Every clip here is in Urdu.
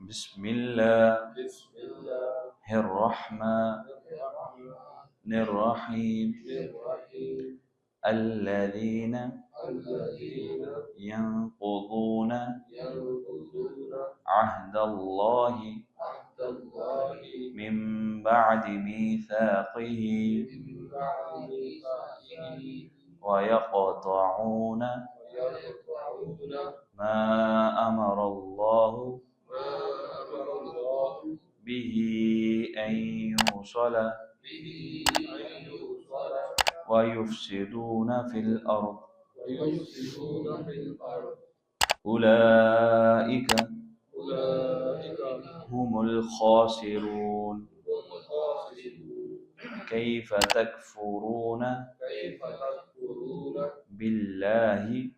بسم الله الرحمن الرحيم الذين ينقضون عهد الله من بعد ميثاقه ويقطعون ما أمر الله به أن يوصل ويفسدون في الأرض أولئك هم الخاسرون كيف تكفرون بالله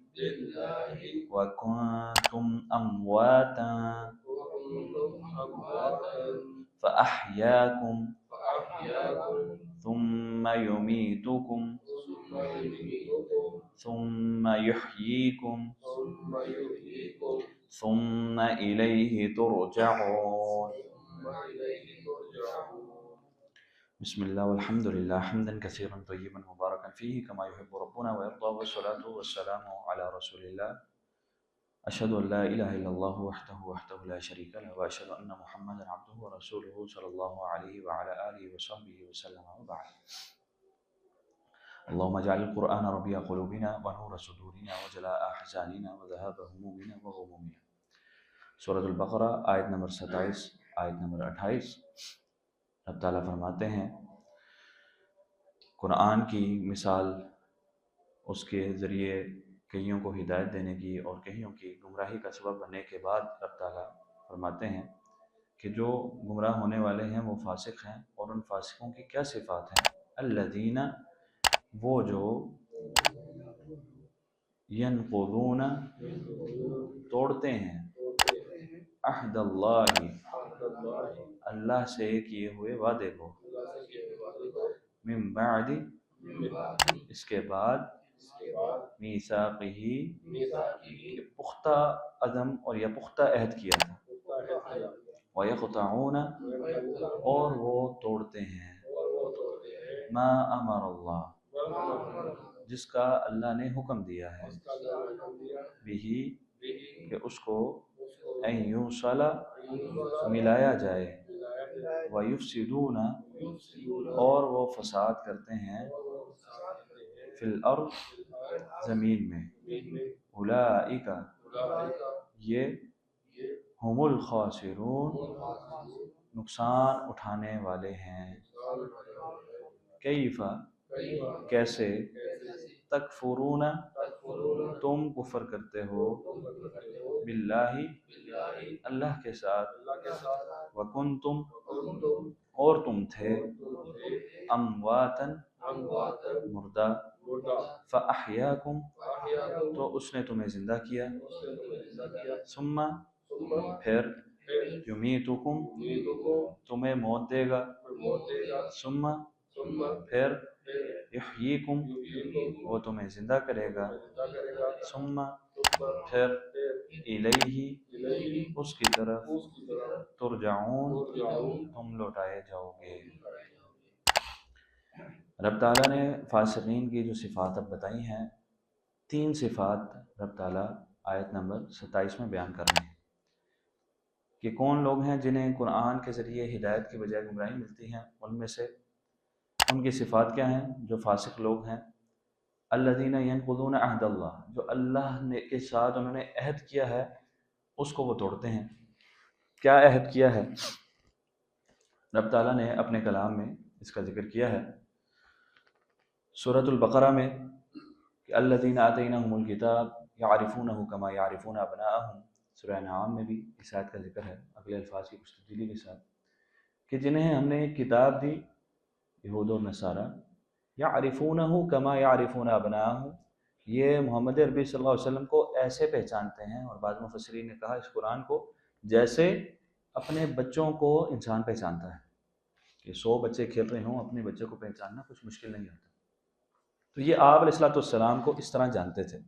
وكنتم أمواتا فأحياكم ثم يميتكم ثم يحييكم ثم إليه ترجعون بسم الله والحمد لله حمدا كثيرا طيبا مباركا فيه كما يحب ربنا ويرضى والصلاة والسلام على رسول الله أشهد أن لا إله إلا الله وحده لا شريك له وأشهد أن محمدا عبده ورسوله صلى الله عليه وعلى آله وصحبه وسلم وبعد اللهم اجعل القرآن ربيع قلوبنا ونور صدورنا وجلاء أحزاننا وذهاب همومنا وغمومنا. سورۃ البقرہ آیت نمبر 27 آیت نمبر 28 رب تعالیٰ فرماتے ہیں قرآن کی مثال اس کے ذریعے کئیوں کو ہدایت دینے کی اور کئیوں کی گمراہی کا سبب بننے کے بعد رب تعالیٰ فرماتے ہیں کہ جو گمراہ ہونے والے ہیں وہ فاسق ہیں، اور ان فاسقوں کی کیا صفات ہیں؟ الذین، وہ جو ینقضون، توڑتے ہیں، عہد اللہ، اللہ سے کیے ہوئے وعدے کو، من بعد، اس کے بعد، میثاقہ، کہ پختہ عزم اور یا پختہ عہد کیا تھا، وَيَقْطَعُونَ، اور وہ توڑتے ہیں، ما امر اللہ، جس کا اللہ نے حکم دیا ہے، بھی، کہ اس کو، ان یوصل، ملایا جائے، وَيُفْسِدُونَ، اور وہ فساد کرتے ہیں، فی الارض، زمین میں، اولئک، یہ، ہم الخاسرون، نقصان اٹھانے والے ہیں، کیف، کیسے، تکفرون، تم کفر کرتے ہو، باللہ، اللہ کے ساتھ، وکنتم، اور تم تھے، امواتن، مردہ، فاحیاکم، تو اس نے تمہیں زندہ کیا، ثم، پھر، یمیتکم، تمہیں موت دے گا، ثم، پھر، یحییکم، وہ تمہیں زندہ کرے گا، ثم، پھر، الیہ، اس کی طرف، ترجعون، تم لوٹائے جاؤ گے۔ رب تعالیٰ نے فاسقین کی جو صفات اب بتائی ہیں، 3 صفات رب تعالیٰ آیت نمبر 27 میں بیان کر رہے ہیں کہ کون لوگ ہیں جنہیں قرآن کے ذریعے ہدایت کی بجائے گمراہی ملتی ہیں۔ ان میں سے ان کی صفات کیا ہیں؟ جو فاسق لوگ ہیں، الذین ینقضون عہد اللہ، جو اللہ نے کے ساتھ انہوں نے عہد کیا ہے اس کو وہ توڑتے ہیں۔ کیا عہد کیا ہے؟ رب تعالیٰ نے اپنے کلام میں اس کا ذکر کیا ہے سورۃ البقرہ میں کہ الذین آتیناہم الکتاب یعرفونہ کما یعرفون ابناءہم۔ سورہ انعام میں بھی اس آیت کا ذکر ہے اگلے الفاظ کی کچھ تبدیلی کے ساتھ، کہ جنہیں ہم نے کتاب دی، یہود و نصارہ، یعرفونہ کما یعرفون ابناءہم، یہ محمد عربی صلی اللہ علیہ وسلم کو ایسے پہچانتے ہیں، اور بعض مفسرین نے کہا اس قرآن کو جیسے اپنے بچوں کو انسان پہچانتا ہے، کہ 100 بچے کھیل رہے ہوں، اپنے بچے کو پہچاننا کچھ مشکل نہیں ہوتا۔ تو یہ آپ علیہ الصلوۃ والسلام کو اس طرح جانتے تھے،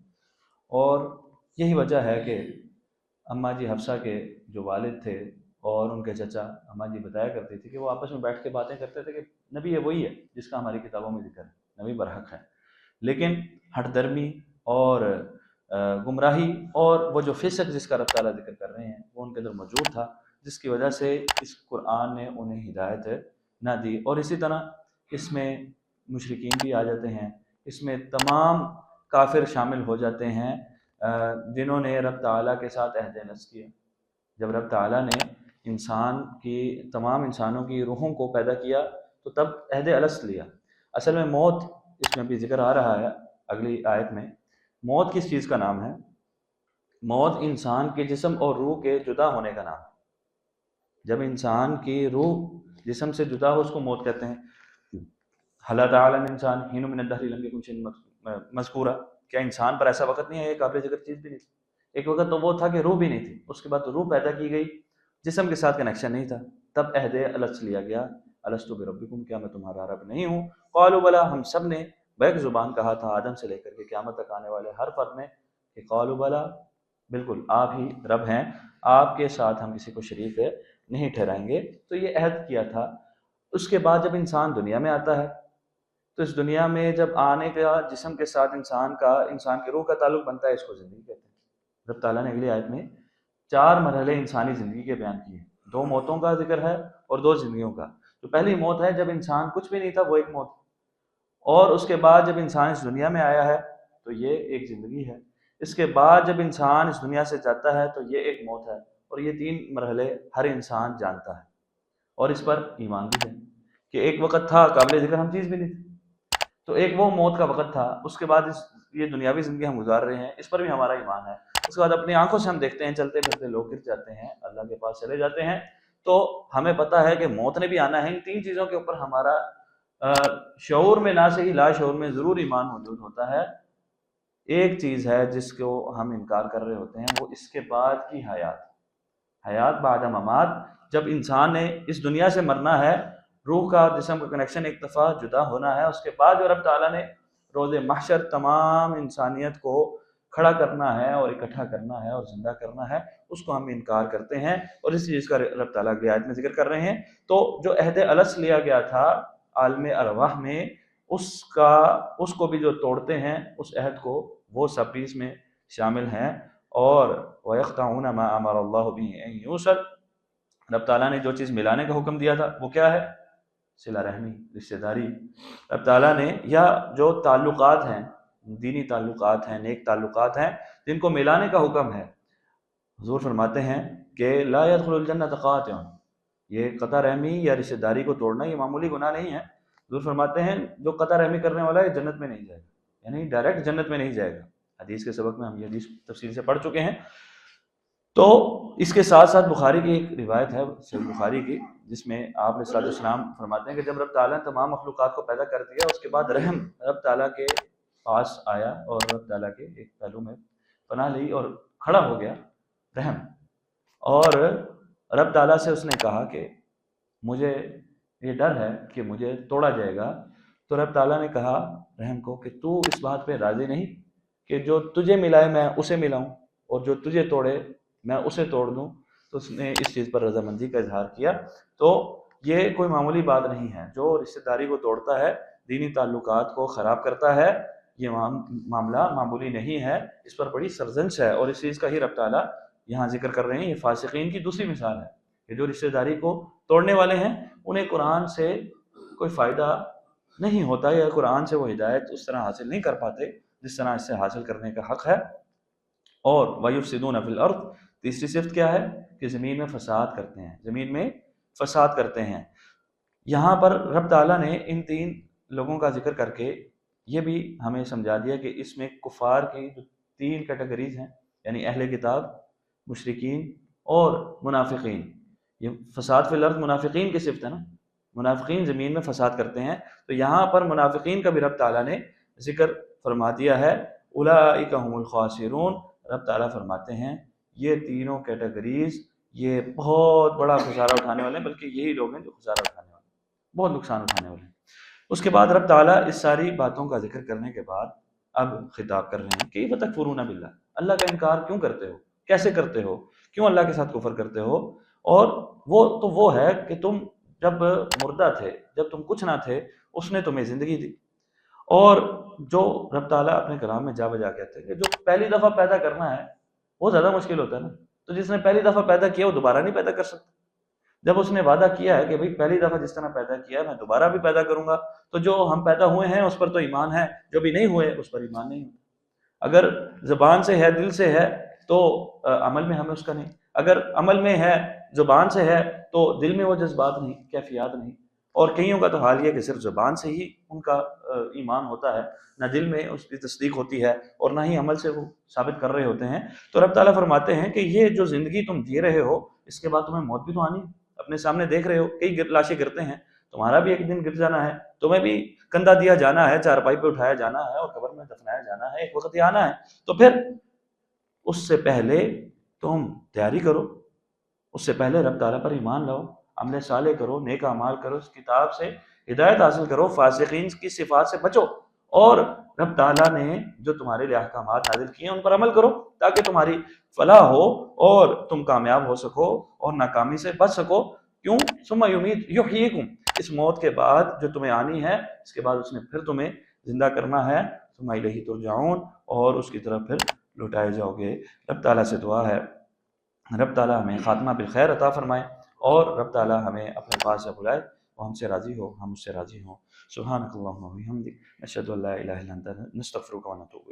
اور یہی وجہ ہے کہ اماں جی حفصہ کے جو والد تھے اور ان کے چچا اماں جی بتایا کرتے تھے کہ وہ آپس میں بیٹھ کے باتیں کرتے تھے کہ نبی یہ وہی ہے جس کا ہماری کتابوں میں ذکر ہے، نبی برحق ہے، لیکن ہٹ درمی اور گمراہی اور وہ جو فسق جس کا رب تعالیٰ ذکر کر رہے ہیں وہ ان کے اندر موجود تھا، جس کی وجہ سے اس قرآن نے انہیں ہدایت نہ دی۔ اور اسی طرح اس میں مشرکین بھی آ جاتے ہیں، اس میں تمام کافر شامل ہو جاتے ہیں جنہوں نے رب تعالیٰ کے ساتھ عہد نفس کیا۔ جب رب تعالیٰ نے تمام انسانوں کی روحوں کو پیدا کیا تو تب عہد الست لیا۔ اصل میں موت، اس میں بھی ذکر آ رہا ہے اگلی آیت میں، موت کس چیز کا نام ہے؟ موت انسان کے جسم اور روح کے جدا ہونے کا نام ہے۔ جب انسان کی روح جسم سے جدا ہو اس کو موت کہتے ہیں۔ حَلَّ تَعَالَى الْإِنسَانُ حِينٌ مِّنَ الدَّهْرِ لَمْ يَكُنْ شَيْئًا مَّذْكُورًا، کیا انسان پر ایسا وقت نہیں ہے ایک قابل ذکر چیز بھی نہیں تھی؟ ایک وقت تو وہ تھا کہ روح بھی نہیں تھی، اس کے بعد روح پیدا کی گئی، جسم کے ساتھ کنیکشن نہیں تھا، تب عہد الست لیا گیا، الستُ بربکم، کیا میں تمہارا رب نہیں ہوں؟ قالوا بلا، ہم سب نے بیک زبان کہا تھا آدم سے لے کر کے قیامت تک آنے والے ہر فرد نے کہ قالوا بلا، بالکل آپ ہی رب ہیں، آپ کے ساتھ ہم کسی کو شریک نہیں ٹھہرائیں گے۔ تو یہ عہد کیا تھا۔ اس کے بعد جب انسان دنیا میں آتا ہے تو اس دنیا میں جب آنے کا جسم کے ساتھ انسان کی روح کا تعلق بنتا ہے، اس کو زندگی کہتے ہیں۔ رب تعالیٰ نے اگلی آیت میں 4 مرحلے انسانی زندگی کے بیان کیے، 2 موتوں کا ذکر ہے اور 2 زندگیوں کا۔ تو پہلی موت ہے جب انسان کچھ بھی نہیں تھا، وہ ایک موت، اور اس کے بعد جب انسان اس دنیا میں آیا ہے تو یہ ایک زندگی ہے۔ اس کے بعد جب انسان اس دنیا سے جاتا ہے تو یہ ایک موت ہے، اور یہ 3 مرحلے ہر انسان جانتا ہے اور اس پر ایمان بھی ہے کہ ایک وقت تھا قابل ذکر ہم چیز بھی نہیں تھی۔ تو ایک وہ موت کا وقت تھا، اس کے بعد یہ دنیاوی زندگی ہم گزار رہے ہیں، اس پر بھی ہمارا ایمان ہے۔ اس کے بعد اپنی آنکھوں سے ہم دیکھتے ہیں چلتے پھرتے لوگ گر جاتے ہیں، اللہ کے پاس چلے جاتے ہیں، تو ہمیں پتہ ہے کہ موت نے بھی آنا ہے۔ ان 3 چیزوں کے اوپر ہمارا شعور میں نہ صحیح لا شعور میں ضرور ایمان موجود ہوتا ہے۔ ایک چیز ہے جس کو ہم انکار کر رہے ہوتے ہیں، وہ اس کے بعد کی حیات بعد ممات۔ جب انسان نے اس دنیا سے مرنا ہے، روح کا جسم کا کنیکشن ایک دفعہ جدا ہونا ہے، اس کے بعد جو رب تعالیٰ نے روز محشر تمام انسانیت کو کھڑا کرنا ہے اور اکٹھا کرنا ہے اور زندہ کرنا ہے، اس کو ہم انکار کرتے ہیں، اور اس چیز کا رب تعالیٰ کی آیت میں ذکر کر رہے ہیں۔ تو جو عہد الست لیا گیا تھا عالم ارواح میں، اس کو بھی جو توڑتے ہیں اس عہد کو، وہ سب بھی اس میں شامل ہیں۔ اور وَيَقْطَعُونَ مَا أَمَرَ اللَّهُ بِهِ أَن يُوصَلَ، رب تعالیٰ نے جو چیز ملانے کا حکم دیا تھا وہ کیا ہے؟ صلہ رحمی، رشتہ داری۔ رب تعالیٰ نے، یا جو تعلقات ہیں، دینی تعلقات ہیں، نیک تعلقات ہیں، جن کو ملانے کا حکم ہے، حضور فرماتے ہیں کہ لا يدخل الجنۃ قاطع، یہ قطع رحمی یا رشتہ داری کو توڑنا یہ معمولی گناہ نہیں ہے۔ حضور فرماتے ہیں جو قطع رحمی کرنے والا ہے جنت میں نہیں جائے گا، یعنی ڈائریکٹ جنت میں نہیں جائے گا۔ حدیث کے سبق میں ہم یہ حدیث تفصیل سے پڑھ چکے ہیں۔ تو اس کے ساتھ ساتھ بخاری کی ایک روایت ہے، صحیح بخاری کی، جس میں آپ علیہ الصلوۃ والسلام فرماتے ہیں کہ جب رب تعالیٰ نے تمام مخلوقات کو پیدا کر دیا، اس کے بعد رحم رب تعالیٰ کے پاس آیا اور رب تعالیٰ کے ایک پہلو میں پناہ لی اور کھڑا ہو گیا رحم، اور رب تعالیٰ سے اس نے کہا کہ مجھے یہ ڈر ہے کہ مجھے توڑا جائے گا۔ تو رب تعالیٰ نے کہا رحم کو کہ تو اس بات پہ راضی نہیں کہ جو تجھے ملائے میں اسے ملاؤں، اور جو تجھے توڑے میں اسے توڑ دوں؟ تو اس نے اس چیز پر رضامندی کا اظہار کیا۔ تو یہ کوئی معمولی بات نہیں ہے، جو رشتہ داری کو توڑتا ہے، دینی تعلقات کو خراب کرتا ہے، یہ معاملہ معمولی نہیں ہے، اس پر بڑی سرزنش ہے، اور اس چیز کا ہی رب تعالیٰ یہاں ذکر کر رہے ہیں۔ یہ فاسقین کی دوسری مثال ہے کہ جو رشتہ داری کو توڑنے والے ہیں انہیں قرآن سے کوئی فائدہ نہیں ہوتا، یا قرآن سے وہ ہدایت اس طرح حاصل نہیں کر پاتے جس طرح اس سے حاصل کرنے کا حق ہے۔ اور وَيُفْسِدُونَ فِي الْأَرْضِ، تیسری صفت کیا ہے کہ زمین میں فساد کرتے ہیں، زمین میں فساد کرتے ہیں۔ یہاں پر رب تعالیٰ نے ان 3 لوگوں کا ذکر کر کے یہ بھی ہمیں سمجھا دیا کہ اس میں کفار کی جو 3 کیٹیگریز ہیں، یعنی اہل کتاب، مشرکین اور منافقین۔ یہ فساد فی الارض منافقین کی صفت ہے نا، منافقین زمین میں فساد کرتے ہیں، تو یہاں پر منافقین کا بھی رب تعالیٰ نے ذکر فرما دیا ہے۔ اولئک هم الخاسرون، رب تعالیٰ فرماتے ہیں یہ تینوں کیٹیگریز یہ بہت بڑا خسارہ اٹھانے والے ہیں، بلکہ یہی لوگ ہیں جو خسارہ اٹھانے والے ہیں، بہت نقصان اٹھانے والے ہیں۔ اس کے بعد رب تعالیٰ اس ساری باتوں کا ذکر کرنے کے بعد اب خطاب کر رہے ہیں کہ وَتَكْفُرُونَ بِاللَّهِ، اللہ کا انکار کیوں کرتے ہو، کیسے کرتے ہو، کیوں اللہ کے ساتھ کفر کرتے ہو؟ اور وہ ہے کہ تم جب مردہ تھے، جب تم کچھ نہ تھے، اس نے تمہیں زندگی دی۔ اور جو رب تعالیٰ اپنے کلام میں جا بجا کہتے ہیں کہ جو پہلی دفعہ پیدا کرنا ہے وہ زیادہ مشکل ہوتا ہے نا، تو جس نے پہلی دفعہ پیدا کیا وہ دوبارہ نہیں پیدا کر سکتا۔ جب اس نے وعدہ کیا ہے کہ بھئی پہلی دفعہ جس طرح پیدا کیا میں دوبارہ بھی پیدا کروں گا، تو جو ہم پیدا ہوئے ہیں اس پر تو ایمان ہے، جو بھی نہیں ہوئے اس پر ایمان نہیں ہوتا۔ اگر زبان سے ہے، دل سے ہے، تو عمل میں ہمیں اس کا نہیں، اگر عمل میں ہے، زبان سے ہے، تو دل میں وہ جذبات نہیں، کیفیات نہیں۔ اور کئیوں کا تو حال یہ کہ صرف زبان سے ہی ان کا ایمان ہوتا ہے، نہ دل میں اس کی تصدیق ہوتی ہے اور نہ ہی عمل سے وہ ثابت کر رہے ہوتے ہیں۔ تو رب تعالیٰ فرماتے ہیں کہ یہ جو زندگی تم جی رہے ہو، اس کے بعد تمہیں موت بھی تو آنی ہے۔ اپنے سامنے دیکھ رہے ہو کئی لاشیں گرتے ہیں، تمہارا بھی ایک دن گر جانا ہے، تمہیں بھی کندھا دیا جانا ہے، چارپائی پہ اٹھایا جانا ہے اور قبر میں دفنایا جانا ہے، ایک وقت یہ آنا ہے۔ تو پھر اس سے پہلے تم تیاری کرو، اس سے پہلے رب تعالیٰ پر ایمان لاؤ، عمل صالح کرو، نیک اعمال کرو، اس کتاب سے ہدایت حاصل کرو، فاسقین کی صفات سے بچو، اور رب تعالیٰ نے جو تمہارے لیے احکامات نازل کیے ہیں ان پر عمل کرو تاکہ تمہاری فلاح ہو اور تم کامیاب ہو سکو اور ناکامی سے بچ سکو۔ کیوں؟ ثم یحییکم، اس موت کے بعد جو تمہیں آنی ہے، اس کے بعد اس نے پھر تمہیں زندہ کرنا ہے، ثم الیہ ترجعون، اور اس کی طرف پھر لوٹائے جاؤ گے۔ رب تعالیٰ سے دعا ہے رب تعالیٰ ہمیں خاتمہ بالخیر عطا فرمائے، اور رب تعالیٰ ہمیں اپنے پاس سے بلائے، وہ ہم سے راضی ہو، ہم اس سے راضی ہوں۔ سبحانک اللہم و بحمدک، نشہد ان لا الہ الا انت، نستغفرک و نتوب